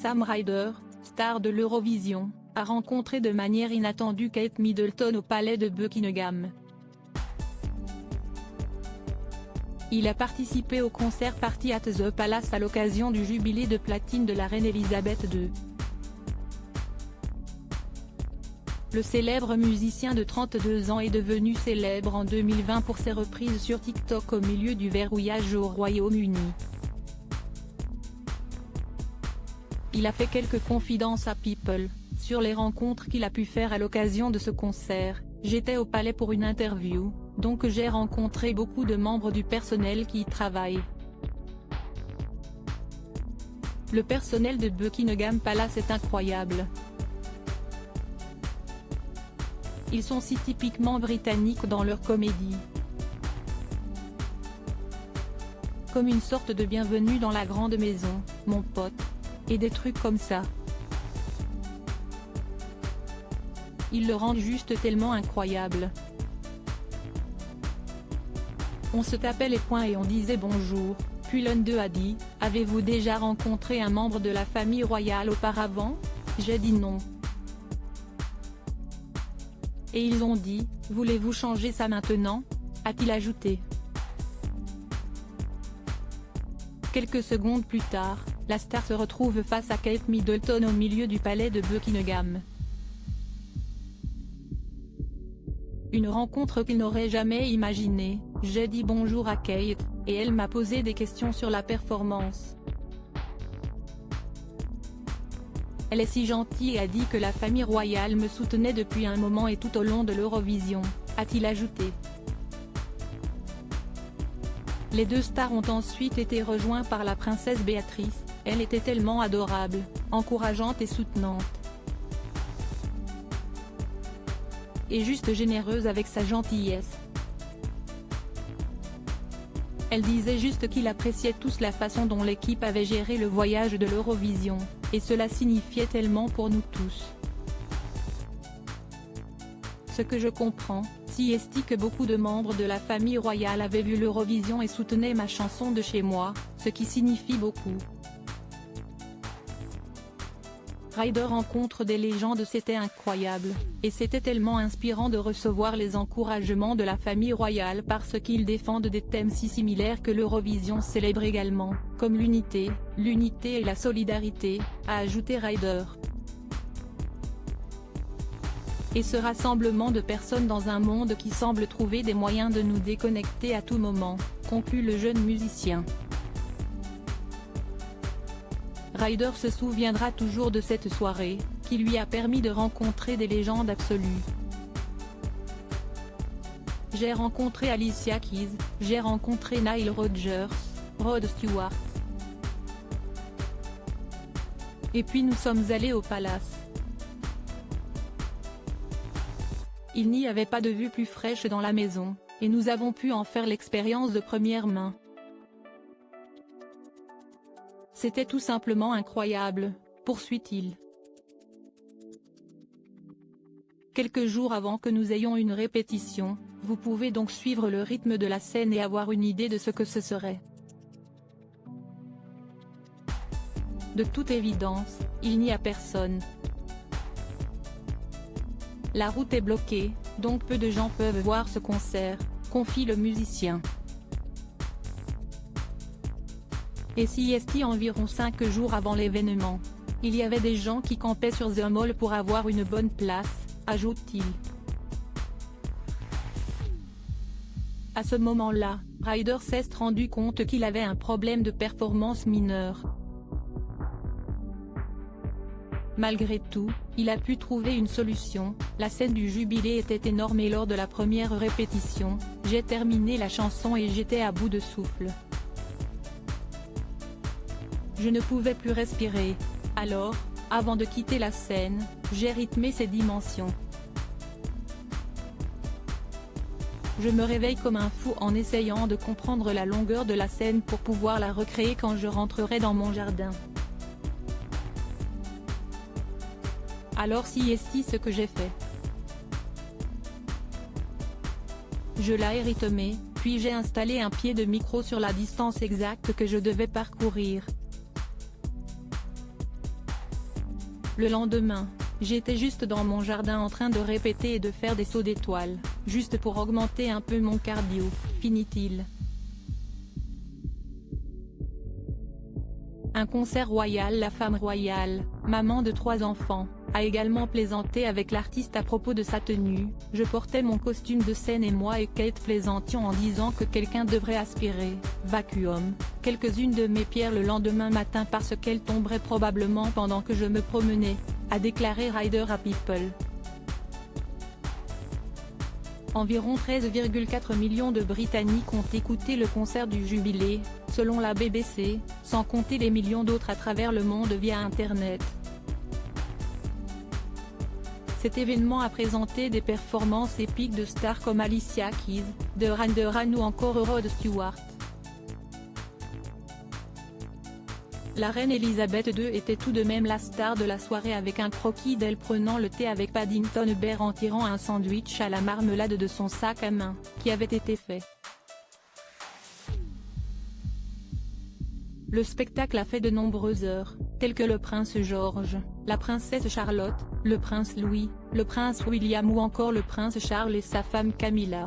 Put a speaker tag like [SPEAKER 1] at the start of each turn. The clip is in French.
[SPEAKER 1] Sam Ryder, star de l'Eurovision, a rencontré de manière inattendue Kate Middleton au palais de Buckingham. Il a participé au concert Party at the Palace à l'occasion du jubilé de platine de la reine Elisabeth II. Le célèbre musicien de 32 ans est devenu célèbre en 2020 pour ses reprises sur TikTok au milieu du verrouillage au Royaume-Uni. Il a fait quelques confidences à People, sur les rencontres qu'il a pu faire à l'occasion de ce concert. J'étais au palais pour une interview, donc j'ai rencontré beaucoup de membres du personnel qui y travaillent. Le personnel de Buckingham Palace est incroyable. Ils sont si typiquement britanniques dans leur comédie. Comme une sorte de bienvenue dans la grande maison, mon pote. Et des trucs comme ça. Ils le rendent juste tellement incroyable. On se tapait les poings et on disait bonjour, puis l'un d'eux a dit « Avez-vous déjà rencontré un membre de la famille royale auparavant ?» J'ai dit non. Et ils ont dit « Voulez-vous changer ça maintenant ?» a-t-il ajouté. Quelques secondes plus tard, la star se retrouve face à Kate Middleton au milieu du palais de Buckingham. Une rencontre qu'il n'aurait jamais imaginée. J'ai dit bonjour à Kate, et elle m'a posé des questions sur la performance. Elle est si gentille et a dit que la famille royale me soutenait depuis un moment et tout au long de l'Eurovision, a-t-il ajouté. Les deux stars ont ensuite été rejoints par la princesse Béatrice, elle était tellement adorable, encourageante et soutenante. Et juste généreuse avec sa gentillesse. Elle disait juste qu'il appréciait tous la façon dont l'équipe avait géré le voyage de l'Eurovision, et cela signifiait tellement pour nous tous. Ce que je comprends, si est que beaucoup de membres de la famille royale avaient vu l'Eurovision et soutenaient ma chanson de chez moi, ce qui signifie beaucoup. Ryder rencontre des légendes, c'était incroyable, et c'était tellement inspirant de recevoir les encouragements de la famille royale parce qu'ils défendent des thèmes si similaires que l'Eurovision célèbre également, comme l'unité et la solidarité, a ajouté Ryder. Et ce rassemblement de personnes dans un monde qui semble trouver des moyens de nous déconnecter à tout moment, conclut le jeune musicien. Ryder se souviendra toujours de cette soirée, qui lui a permis de rencontrer des légendes absolues. J'ai rencontré Alicia Keys, j'ai rencontré Nile Rodgers, Rod Stewart. Et puis nous sommes allés au Palace. Il n'y avait pas de vue plus fraîche dans la maison, et nous avons pu en faire l'expérience de première main. C'était tout simplement incroyable, poursuit-il. Quelques jours avant que nous ayons une répétition, vous pouvez donc suivre le rythme de la scène et avoir une idée de ce que ce serait. De toute évidence, il n'y a personne. La route est bloquée, donc peu de gens peuvent voir ce concert, confie le musicien. Et si environ 5 jours avant l'événement, il y avait des gens qui campaient sur The Mall pour avoir une bonne place, ajoute-t-il. À ce moment-là, Ryder s'est rendu compte qu'il avait un problème de performance mineur. Malgré tout, il a pu trouver une solution. La scène du jubilé était énorme et lors de la première répétition, j'ai terminé la chanson et j'étais à bout de souffle. Je ne pouvais plus respirer. Alors, avant de quitter la scène, j'ai rythmé ses dimensions. Je me réveille comme un fou en essayant de comprendre la longueur de la scène pour pouvoir la recréer quand je rentrerai dans mon jardin. Alors si ce que j'ai fait. Je l'ai rythmé, puis j'ai installé un pied de micro sur la distance exacte que je devais parcourir. Le lendemain, j'étais juste dans mon jardin en train de répéter et de faire des sauts d'étoiles, juste pour augmenter un peu mon cardio, finit-il. Un concert royal. La femme royale, maman de 3 enfants, a également plaisanté avec l'artiste à propos de sa tenue. Je portais mon costume de scène et moi et Kate plaisantions en disant que quelqu'un devrait aspirer, vacuum, quelques-unes de mes pierres le lendemain matin parce qu'elles tomberaient probablement pendant que je me promenais, a déclaré Ryder à People. Environ 13,4 millions de Britanniques ont écouté le concert du Jubilé, selon la BBC, sans compter les millions d'autres à travers le monde via Internet. Cet événement a présenté des performances épiques de stars comme Alicia Keys, Duran Duran ou encore Rod Stewart. La reine Elisabeth II était tout de même la star de la soirée avec un croquis d'elle prenant le thé avec Paddington Bear en tirant un sandwich à la marmelade de son sac à main, qui avait été fait. Le spectacle a fait de nombreuses heures, telles que le prince George, la princesse Charlotte, le prince Louis, le prince William ou encore le prince Charles et sa femme Camilla.